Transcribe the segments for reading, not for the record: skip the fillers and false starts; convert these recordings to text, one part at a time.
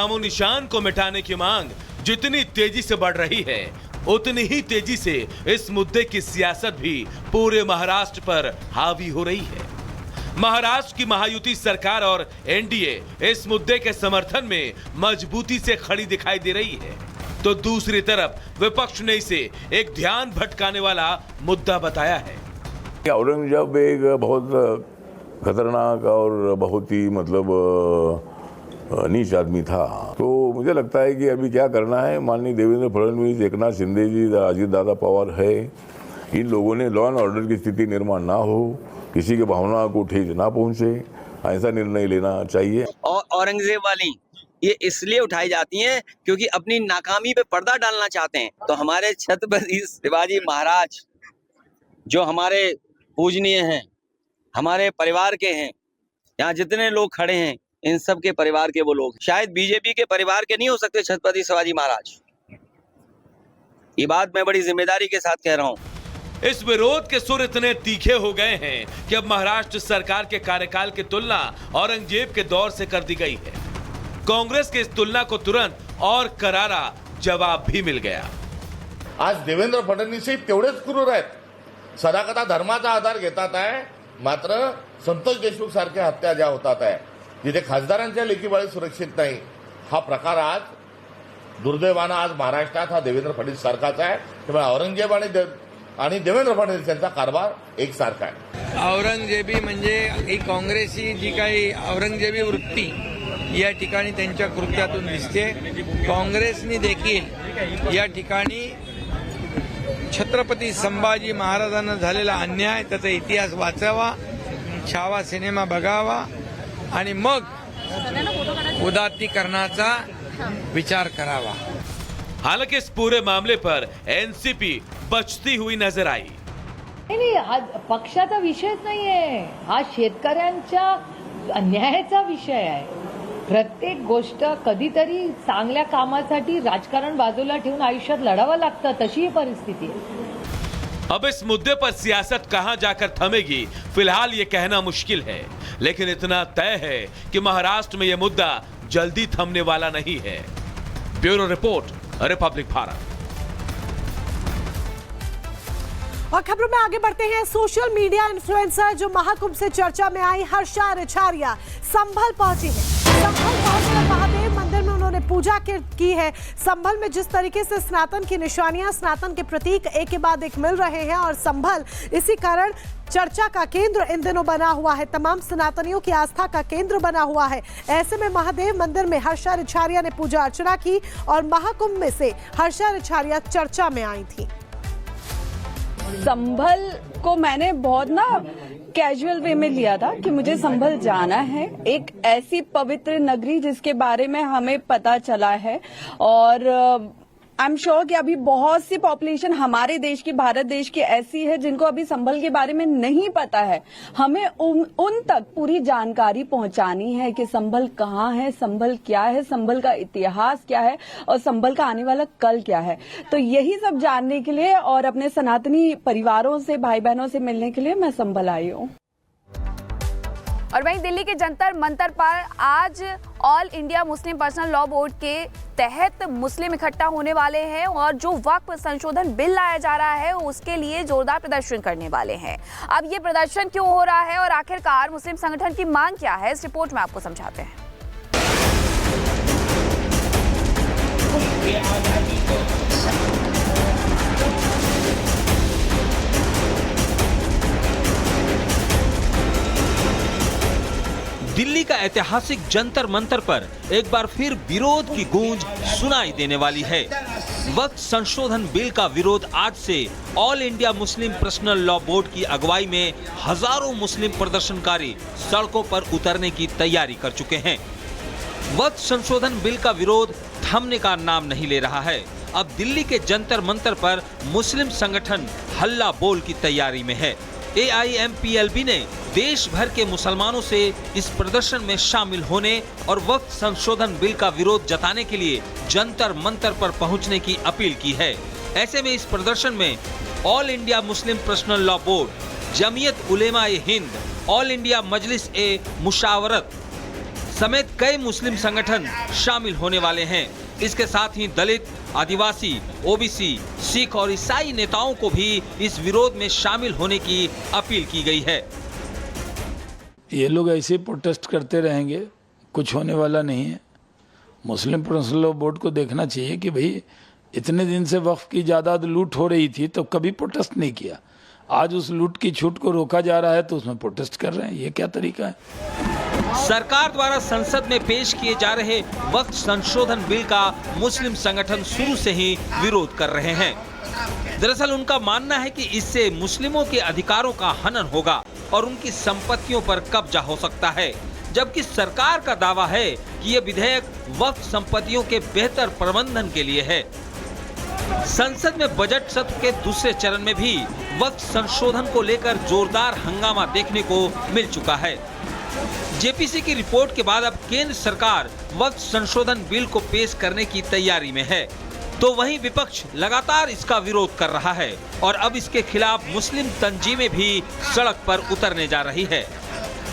नामो निशान को मिटाने की मांग जितनी तेजी से बढ़ रही है, उतनी ही तेजी से इस मुद्दे की सियासत भी पूरे महाराष्ट्र पर हावी हो रही है। महाराष्ट्र की महायुति सरकार और एनडीए इस मुद्दे के समर्थन में मजबूती से खड़ी दिखाई दे रही है, तो दूसरी तरफ विपक्ष ने इसे एक ध्यान भटकाने वाला मुद्दा बताया है। औरंगजेब एक बहुत खतरनाक और बहुत ही नीच आदमी था। तो मुझे लगता है कि अभी क्या करना है, माननीय देवेंद्र फडणवीस, एकनाथ शिंदे जी, अजित दादा पवार है, इन लोगों ने लॉ एंड ऑर्डर की स्थिति निर्माण ना हो, किसी की भावना को ठेस ना पहुंचे, ऐसा निर्णय लेना चाहिए। और औरंगजेब वाली ये इसलिए उठाई जाती हैं क्योंकि अपनी नाकामी पे पर्दा डालना चाहते हैं। तो हमारे छत्रपति शिवाजी महाराज जो हमारे पूजनीय हैं, हमारे परिवार के हैं, यहाँ जितने लोग खड़े हैं इन सब के परिवार के वो लोग, शायद बीजेपी के परिवार के नहीं हो सकते छत्रपति शिवाजी महाराज। ये बात मैं बड़ी जिम्मेदारी के साथ कह रहा हूँ। इस विरोध के सुर इतने तीखे हो गए हैं कि अब महाराष्ट्र सरकार के कार्यकाल की तुलना औरंगजेब के दौर से कर दी गई है। कांग्रेस के इस तुलना को तुरंत और करारा जवाब भी मिल गया। आज देवेंद्र फडणवीसही तेवढेच क्रूर आहेत, सदाकदा धर्माचा आधार घेतात आहे, मात्र संतोष देशमुख सारख्या हत्या ज्या होतात आहे, जिथे खासदारांच्या लेकीबाळी सुरक्षित नाही, हा प्रकार आज दुर्दैवानं आज महाराष्ट्रात हा देवेंद्र फडणवीस सारखाच आहे। त्यामुळे औरंगजेब आणि देवेंद्र फडणवीस यांचा कारभार एकसारखा आहे। औरंगजेबी म्हणजे ही काँग्रेसची जी काही औरंगजेबी वृत्ती या ठिकाणी त्यांच्या कृत्यातून दिसते। काँग्रेसने देखील या ठिकाणी छत्रपती संभाजी महाराजांना झालेला अन्याय, त्याचा इतिहास वाचावा, छावा सिनेमा बघावा आणि मग उदात्तीकरणाचा विचार करावा। हालांकि इस पूरे मामले पर एनसीपी बचती हुई नजर आई। नाही, हा पक्षाचा विषयच नाहीये, हा शेतकऱ्यांच्या अन्यायाचा विषय आहे। प्रत्येक गोष्ट कधीतरी चांगल्या कामासाठी राजकारण बाजूला ठेवून आयुष्यात लढावं लागतं, तशी ही परिस्थिती आहे। अब इस मुद्दे पर सियासत कहां जाकर थमेगी, फिलहाल ये कहना मुश्किल है, लेकिन इतना तय है कि महाराष्ट्र में यह मुद्दा जल्दी थमने वाला नहीं है। Bureau report, Republic Bharat. और खबरों में आगे बढ़ते हैं। सोशल मीडिया इन्फ्लुएंसर जो महाकुंभ से चर्चा में आई हर्षा रिछारिया संभल पहुंची है। संभल पहुंचकर महादेव मंदिर में उन्होंने पूजा की है। संभल में जिस तरीके से स्नातन की निशानियां, स्नातन के प्रतीक एक के बाद एक मिल रहे हैं और संभल इसी कारण चर्चा का केंद्र इन दिनों बना हुआ है, तमाम सनातनियों की आस्था का केंद्र बना हुआ है। ऐसे में महादेव मंदिर में हर्षा रिछारिया ने पूजा अर्चना की और महाकुंभ में से हर्षा रिछारिया चर्चा में आई थी। संभल को मैंने बहुत कैजुअल वे में लिया था कि मुझे संभल जाना है, एक ऐसी पवित्र नगरी जिसके बारे में हमें पता चला है। और आई एम श्योर कि अभी बहुत सी पॉपुलेशन हमारे देश की, भारत देश की ऐसी है जिनको अभी संभल के बारे में नहीं पता है। हमें उन तक पूरी जानकारी पहुंचानी है कि संभल कहाँ है, संभल क्या है, संभल का इतिहास क्या है और संभल का आने वाला कल क्या है। तो यही सब जानने के लिए और अपने सनातनी परिवारों से, भाई बहनों से मिलने के लिए मैं संभल आई हूँ। और वहीं दिल्ली के जंतर मंतर पर आज all India Muslim Personal Law board के तहत मुस्लिम इकट्ठा होने वाले हैं और जो वक्फ संशोधन बिल लाया जा रहा है उसके लिए जोरदार प्रदर्शन करने वाले हैं। अब ये प्रदर्शन क्यों हो रहा है और आखिरकार मुस्लिम संगठन की मांग क्या है, इस रिपोर्ट में आपको समझाते हैं। दिल्ली का ऐतिहासिक जंतर मंतर पर एक बार फिर विरोध की गूंज सुनाई देने वाली है। वक्फ संशोधन बिल का विरोध आज से all India Muslim Personal Law board की अगुवाई में हजारों मुस्लिम प्रदर्शनकारी सड़कों पर उतरने की तैयारी कर चुके हैं। वक्फ संशोधन बिल का विरोध थमने का नाम नहीं ले रहा है। अब दिल्ली के जंतर मंतर पर मुस्लिम संगठन हल्ला बोल की तैयारी में है। AIMPLB ने देश भर के मुसलमानों से इस प्रदर्शन में शामिल होने और वक्फ संशोधन बिल का विरोध जताने के लिए जंतर मंतर पर पहुंचने की अपील की है। ऐसे में इस प्रदर्शन में All India Muslim Personal Law Board, Jamiat Ulema e Hind, All India Majlis e Mushawarat, समेत कई मुस्लिम संगठन शामिल होने वाले हैं। इसके साथ ही दलित, आदिवासी, ओबीसी, सिख और ईसाई नेताओं को भी इस विरोध में शामिल होने की अपील की गई है। ये लोग ऐसे प्रोटेस्ट करते रहेंगे, कुछ होने वाला नहीं है। मुस्लिम पर्सनल लॉ बोर्ड को देखना चाहिए कि भाई इतने दिन से वक्फ की जायदाद लूट हो रही थी तो कभी प्रोटेस्ट नहीं किया। आज उस लूट की छूट को रोका जा रहा है तो उसमें प्रोटेस्ट कर रहे हैं। ये क्या तरीका है? सरकार द्वारा संसद में पेश किए जा रहे वक्फ संशोधन बिल का मुस्लिम संगठन शुरू से ही विरोध कर रहे हैं। दरअसल उनका मानना है कि इससे मुस्लिमों के अधिकारों का हनन होगा और उनकी संपत्तियों पर कब्जा हो सकता है, जबकि सरकार का दावा है कि यह विधेयक वक्फ संपत्तियों के बेहतर प्रबंधन के लिए है। संसद में बजट सत्र के दूसरे चरण में भी वक्फ संशोधन को लेकर जोरदार हंगामा देखने को मिल चुका है। जेपीसी की रिपोर्ट के बाद अब केंद्र सरकार वक्फ संशोधन बिल को पेश करने की तैयारी में है, तो वहीं विपक्ष लगातार इसका विरोध कर रहा है और अब इसके खिलाफ मुस्लिम तंजीमें भी सड़क पर उतरने जा रही है।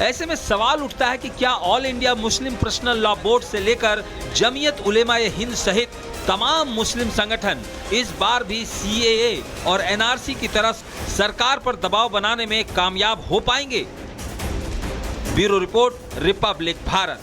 ऐसे में सवाल उठता है कि क्या all India Muslim Personal Law board से लेकर जमीयत उलेमाए हिंद सहित तमाम मुस्लिम संगठन इस बार भी सीएए और एनआरसी की तरफ सरकार पर दबाव बनाने में कामयाब हो पाएंगे? Bureau report, Republic Bharat.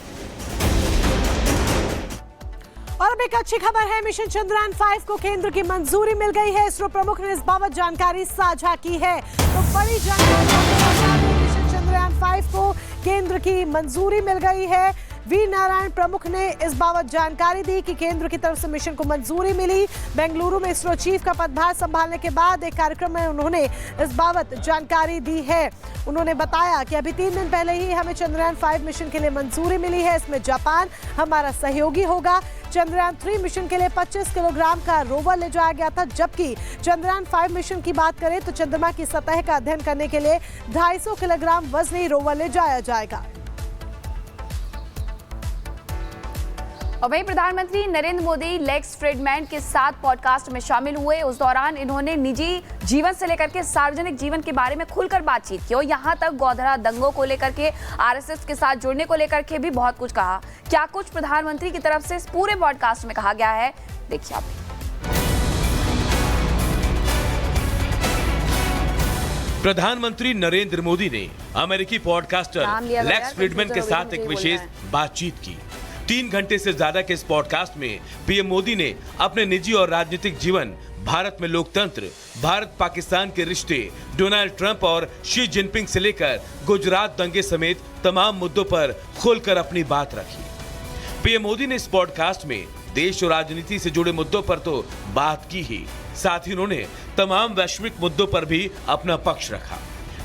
और अब एक अच्छी खबर है, मिशन चंद्रयान 5 को केंद्र की मंजूरी मिल गई है। इसरो प्रमुख ने इस बाबत जानकारी साझा की है। तो बड़ी जानकारी, मिशन चंद्रयान 5 को केंद्र की मंजूरी मिल गई है। वी नारायण प्रमुख ने इस बाबत जानकारी दी कि केंद्र की तरफ से मिशन को मंजूरी मिली। बेंगलुरु में इसरो चीफ का पदभार संभालने के बाद एक कार्यक्रम में उन्होंने इस बाबत जानकारी दी है। उन्होंने बताया कि अभी 3 दिन पहले ही हमें चंद्रयान 5 मिशन के लिए मंजूरी मिली है। इसमें जापान हमारा सहयोगी होगा। चंद्रयान 3 मिशन के लिए 25 किलोग्राम का रोवर ले जाया गया था, जबकि चंद्रयान 5 मिशन की बात करें तो चंद्रमा की सतह का अध्ययन करने के लिए 250 किलोग्राम वजनी रोवर ले जाया जाएगा। और वहीं प्रधानमंत्री नरेंद्र मोदी लेक्स फ्रीडमैन के साथ पॉडकास्ट में शामिल हुए। उस दौरान इन्होंने निजी जीवन से लेकर के सार्वजनिक जीवन के बारे में खुलकर बातचीत की और यहाँ तक गोधरा दंगों को लेकर के, आरएसएस के साथ जुड़ने को लेकर के भी बहुत कुछ कहा। क्या कुछ प्रधानमंत्री की तरफ से इस पूरे पॉडकास्ट में कहा गया है, देखिए आप। प्रधानमंत्री नरेंद्र मोदी ने अमेरिकी पॉडकास्टर लेक्स फ्रीडमैन के साथ एक विशेष बातचीत की। 3 घंटे से ज्यादा के इस पॉडकास्ट में पीएम मोदी ने अपने निजी और राजनीतिक जीवन, भारत में लोकतंत्र, भारत पाकिस्तान के रिश्ते, डोनाल्ड ट्रंप और शी जिनपिंग से लेकर गुजरात दंगे समेत तमाम मुद्दों पर खुलकर अपनी बात रखी। पीएम मोदी ने इस पॉडकास्ट में देश और राजनीति से जुड़े मुद्दों पर तो बात की ही, साथ ही उन्होंने तमाम वैश्विक मुद्दों पर भी अपना पक्ष रखा।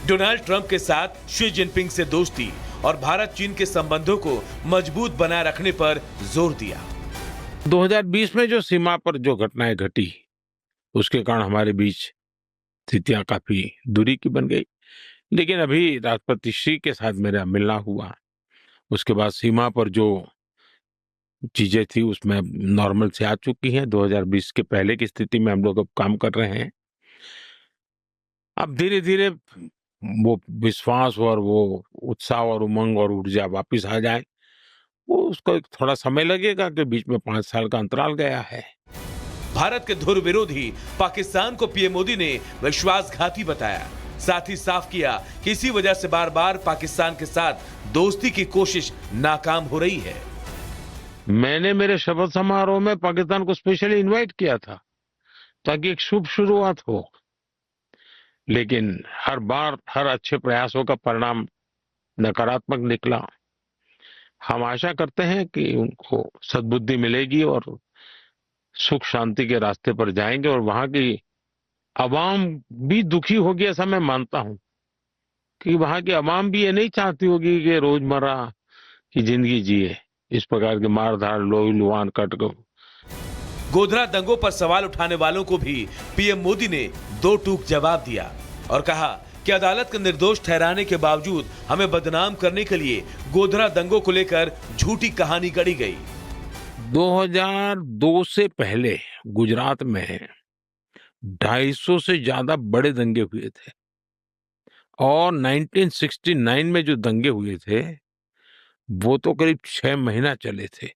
डोनाल्ड ट्रंप के साथ शी जिनपिंग से दोस्ती और भारत चीन के संबंधों को मजबूत बनाए रखने पर जोर दिया। 2020 में जो सीमा पर जो घटनाएं घटी, उसके कारण हमारे बीच स्थितियां काफी दूरी की बन गई। लेकिन अभी राष्ट्रपति श्री के साथ मेरा मिलना हुआ, उसके बाद सीमा पर जो चीजें थी उसमें नॉर्मल से आ चुकी हैं। 2020 के पहले की स्थिति में हम लोग अब काम कर रहे हैं। अब धीरे धीरे वो विश्वास और वो उत्साह और उमंग और ऊर्जा वापस आ जाए, वो उसको एक थोड़ा समय लगेगा कि बीच में 5 साल का अंतराल गया है। भारत के धुर विरोधी पाकिस्तान को पीएम मोदी ने विश्वासघाती बताया। साथ ही साफ किया कि इसी वजह से बार बार पाकिस्तान के साथ दोस्ती की कोशिश नाकाम हो रही है। मैंने मेरे शपथ समारोह में पाकिस्तान को स्पेशली इनवाइट किया था ताकि एक शुभ शुरुआत हो, लेकिन हर बार हर अच्छे प्रयासों का परिणाम नकारात्मक निकला। हम आशा करते हैं कि उनको सद्बुद्धि मिलेगी और सुख शांति के रास्ते पर जाएंगे और वहां की आवाम भी दुखी होगी, ऐसा मैं मानता हूं कि वहां की आवाम भी ये नहीं चाहती होगी कि रोजमर्रा की जिंदगी जिए इस प्रकार के मारधाड़, लोही लुहान, कटको। गोधरा दंगों पर सवाल उठाने वालों को भी पीएम मोदी ने 2 टूक जवाब दिया और कहा कि अदालत का निर्दोष ठहराने के बावजूद हमें बदनाम करने के लिए गोधरा दंगों को लेकर झूठी कहानी गढ़ी गई। 2002 से पहले गुजरात में 250 से ज्यादा बड़े दंगे हुए थे और 1969 में जो दंगे हुए थे वो तो करीब 6 महीना चले थे।